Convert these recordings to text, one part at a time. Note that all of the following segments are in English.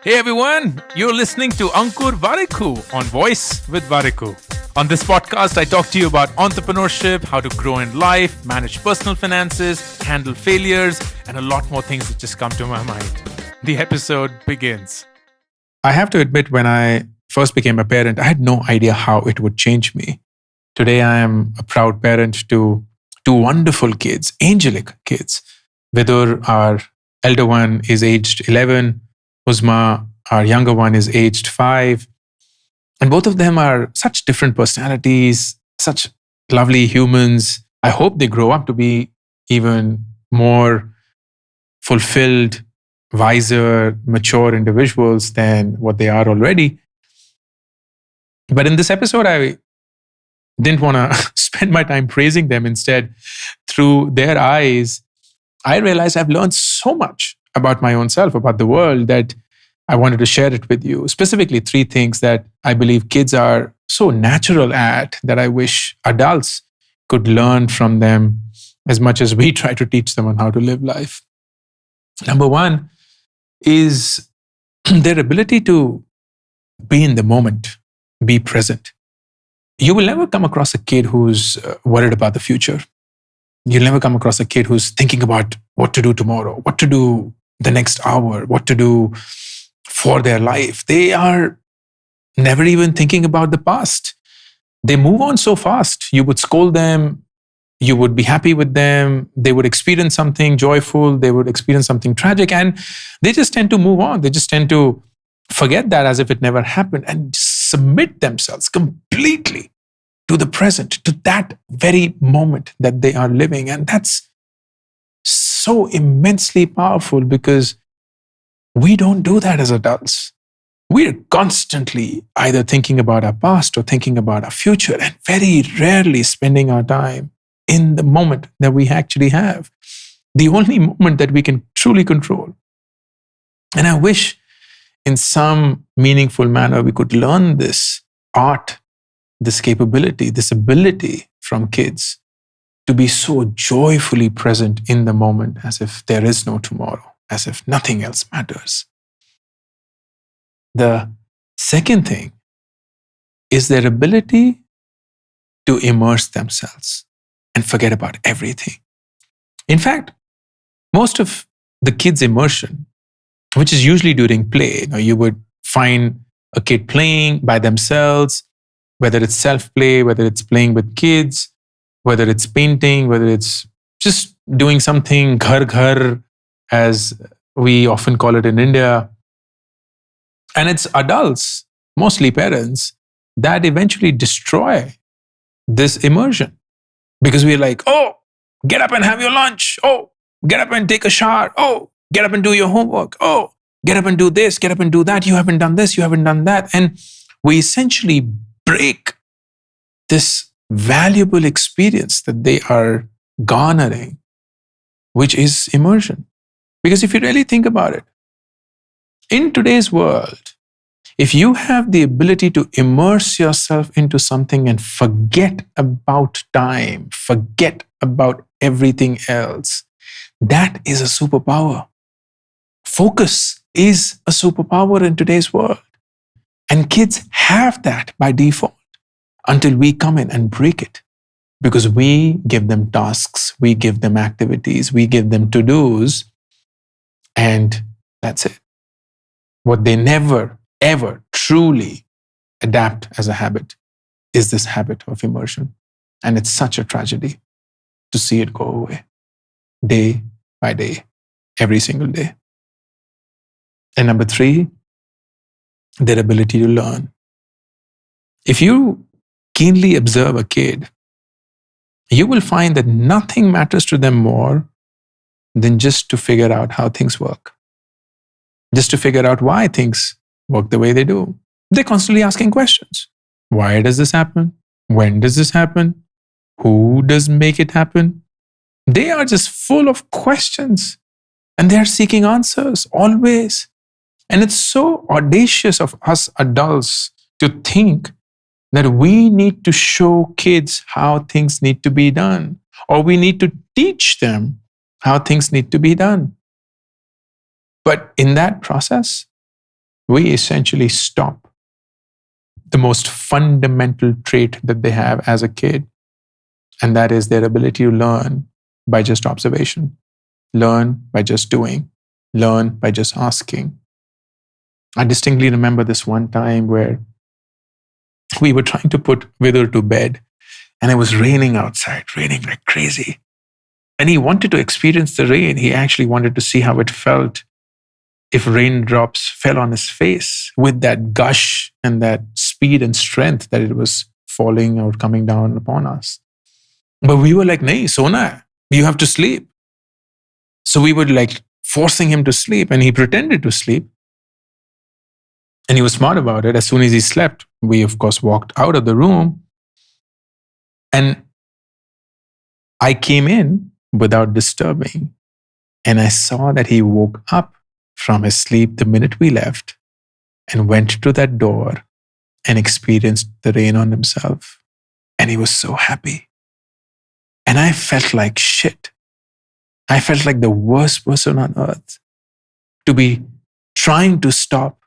Hey everyone, you're listening to Ankur Warikoo on Woice with Warikoo. On this podcast, I talk to you about entrepreneurship, how to grow in life, manage personal finances, handle failures, and a lot more things that just come to my mind. The episode begins. I have to admit, when I first became a parent, I had no idea how it would change me. Today, I am a proud parent to two wonderful kids, angelic kids. Vidur, our elder one, is aged 11. Uzma, our younger one, is aged 5. And both of them are such different personalities, such lovely humans. I hope they grow up to be even more fulfilled, wiser, mature individuals than what they are already. But in this episode, I didn't want to spend my time praising them. Instead, through their eyes, I realized I've learned so much about my own self, about the world, that I wanted to share it with you. Specifically, 3 things that I believe kids are so natural at that I wish adults could learn from them as much as we try to teach them on how to live life. Number 1 is their ability to be in the moment, be present. You will never come across a kid who's worried about the future. You'll never come across a kid who's thinking about what to do tomorrow, what to do the next hour, what to do for their life. They are never even thinking about the past. They move on so fast. You would scold them, you would be happy with them, they would experience something joyful, they would experience something tragic, and they just tend to move on. They just tend to forget that as if it never happened and submit themselves completely to the present, to that very moment that they are living. And that's so immensely powerful because we don't do that as adults. We're constantly either thinking about our past or thinking about our future, and very rarely spending our time in the moment that we actually have, the only moment that we can truly control. And I wish in some meaningful manner we could learn this art, this capability, this ability from kids to be so joyfully present in the moment as if there is no tomorrow, as if nothing else matters. The second thing is their ability to immerse themselves and forget about everything. In fact, most of the kids' immersion, which is usually during play, you would find a kid playing by themselves, whether it's self-play, whether it's playing with kids, whether it's painting, whether it's just doing something ghar ghar, as we often call it in India. And it's adults, mostly parents, that eventually destroy this immersion. Because we're like, oh, get up and have your lunch. Oh, get up and take a shower. Oh, get up and do your homework. Oh, get up and do this, get up and do that. You haven't done this, you haven't done that. And we essentially break this valuable experience that they are garnering, which is immersion. Because if you really think about it, in today's world, if you have the ability to immerse yourself into something and forget about time, forget about everything else, that is a superpower. Focus is a superpower in today's world. And kids have that by default until we come in and break it. Because we give them tasks, we give them activities, we give them to-dos, and that's it. What they never, ever truly adapt as a habit is this habit of immersion. And it's such a tragedy to see it go away day by day, every single day. And number 3, their ability to learn. If you keenly observe a kid, you will find that nothing matters to them more than just to figure out how things work, just to figure out why things work the way they do. They're constantly asking questions. Why does this happen? When does this happen? Who does make it happen? They are just full of questions and they're seeking answers always. And it's so audacious of us adults to think that we need to show kids how things need to be done, or we need to teach them how things need to be done. But in that process, we essentially stop the most fundamental trait that they have as a kid, and that is their ability to learn by just observation, learn by just doing, learn by just asking. I distinctly remember this one time where we were trying to put Vidur to bed, and it was raining outside, raining like crazy. And he wanted to experience the rain. He actually wanted to see how it felt if raindrops fell on his face with that gush and that speed and strength that it was falling or coming down upon us. But we were like, nahi, sona hai. You have to sleep. So we were like forcing him to sleep, and he pretended to sleep. And he was smart about it. As soon as he slept, we, of course, walked out of the room. And I came in without disturbing. And I saw that he woke up from his sleep the minute we left and went to that door and experienced the rain on himself. And he was so happy. And I felt like shit. I felt like the worst person on earth to be trying to stop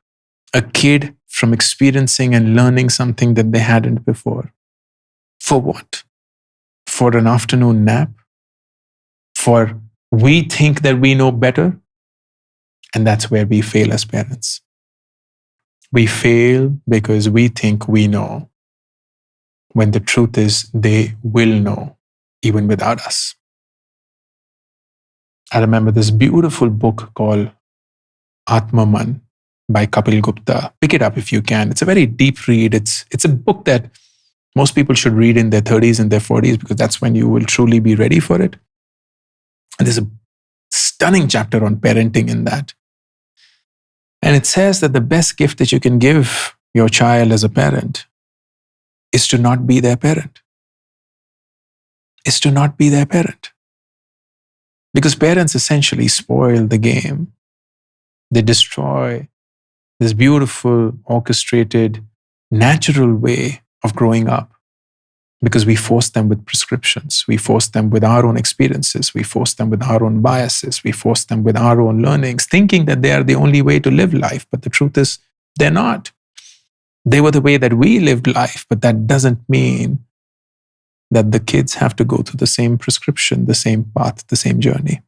a kid from experiencing and learning something that they hadn't before. For what? For an afternoon nap? For we think that we know better? And that's where we fail as parents. We fail because we think we know, when the truth is they will know, even without us. I remember this beautiful book called Atmaman by Kapil Gupta. Pick it up if you can. It's a very deep read. It's a book that most people should read in their 30s and their 40s, because that's when you will truly be ready for it. And there's a stunning chapter on parenting in that. And it says that the best gift that you can give your child as a parent is to not be their parent. Is to not be their parent. Because parents essentially spoil the game. They destroy this beautiful, orchestrated, natural way of growing up, because we force them with prescriptions. We force them with our own experiences. We force them with our own biases. We force them with our own learnings, thinking that they are the only way to live life. But the truth is, they're not. They were the way that we lived life, but that doesn't mean that the kids have to go through the same prescription, the same path, the same journey.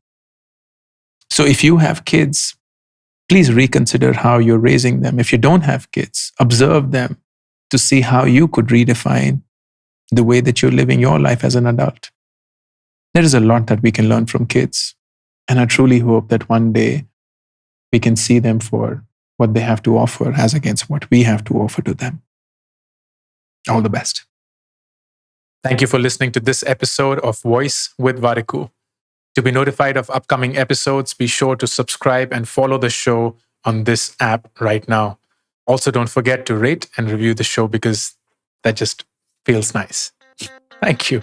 So if you have kids, please reconsider how you're raising them. If you don't have kids, observe them to see how you could redefine the way that you're living your life as an adult. There is a lot that we can learn from kids. And I truly hope that one day we can see them for what they have to offer as against what we have to offer to them. All the best. Thank you for listening to this episode of Woice with Warikoo. To be notified of upcoming episodes, be sure to subscribe and follow the show on this app right now. Also, don't forget to rate and review the show, because that just feels nice. Thank you.